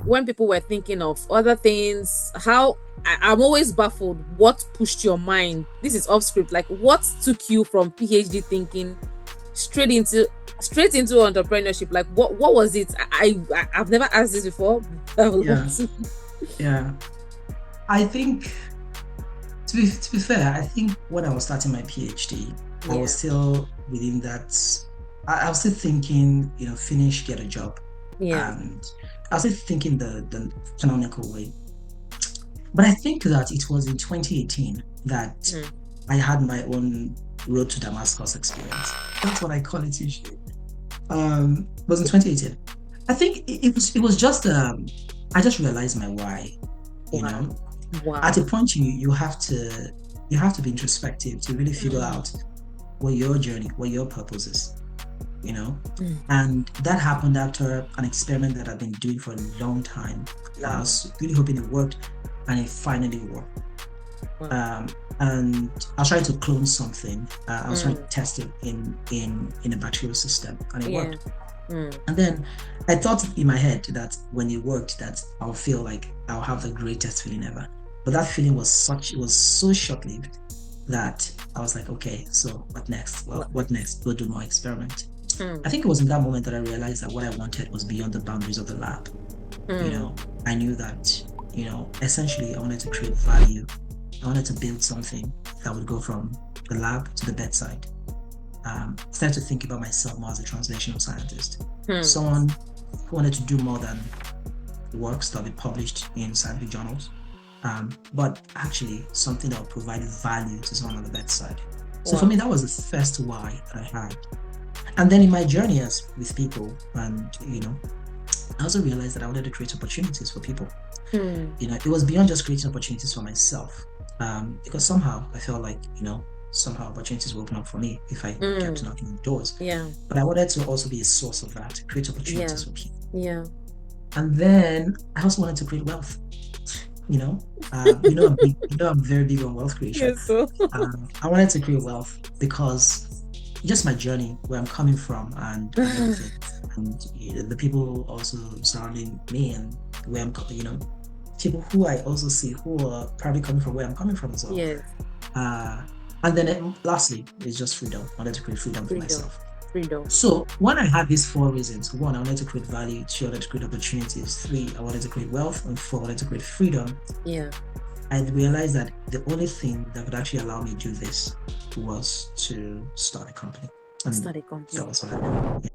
when people were thinking of other things, I'm always baffled. What pushed your mind? This is off script. Like, what took you from PhD thinking straight into entrepreneurship? Like, what was it? I've never asked this before. I would Yeah, love to. yeah. I think to be fair, I think when I was starting my PhD, I was Yeah, still within that. I was still thinking, finish, get a job, yeah. and I was still thinking the canonical way. But I think that it was in 2018 that Mm. I had my own road to Damascus experience. That's what I call it usually. It was in 2018. I think it was just I just realized my why. You Wow. know, at a Wow. point you have to be introspective to really figure Mm. out what your journey, what your purpose is. You know, Mm. and that happened after an experiment that I've been doing for a long time. I Wow. was really hoping it worked, and it finally worked. Wow. um, and I was trying to clone something. I was trying to Mm. test it in a bacterial system, and it Yeah. worked. Mm. And then I thought in my head that when it worked, that I'll feel like I'll have the greatest feeling ever. But that feeling it was so short-lived that I was like, okay, so what next? Well, What what next? next? Go do more experiment. Mm. I think it was in that moment that I realized that what I wanted was beyond the boundaries of the lab. You Mm. know, I knew that, essentially I wanted to create value. I wanted to build something that would go from the lab to the bedside. Started to think about myself more as a translational scientist, Mm. someone who wanted to do more than works that be published in scientific journals, but actually something that would provide value to someone on the bedside. So for Wow. me, that was the first why that I had. And then in my journey as with people, and I also realized that I wanted to create opportunities for people. Mm. It was beyond just creating opportunities for myself, because somehow I felt like, somehow opportunities will open up for me if I kept Mm. knocking on doors. Yeah. But I wanted to also be a source of that, create Yeah. opportunities for people. Yeah. And then I also wanted to create wealth. You know, I'm very big on wealth creation. Yes. So. I wanted to create wealth because just my journey, where I'm coming from, and everything, and the people also surrounding me, and where people who I also see who are probably coming from where I'm coming from as well. Yes. Uh, and then lastly, it's just freedom. I wanted to create freedom for Freedom. myself. Freedom. So when I had these four reasons: one, I wanted to create value; two, I wanted to create opportunities; three, I wanted to create wealth; and four, I wanted to create freedom. Yeah. I realized that the only thing that could actually allow me to do this was to start a company. And Start a that company. was what I did.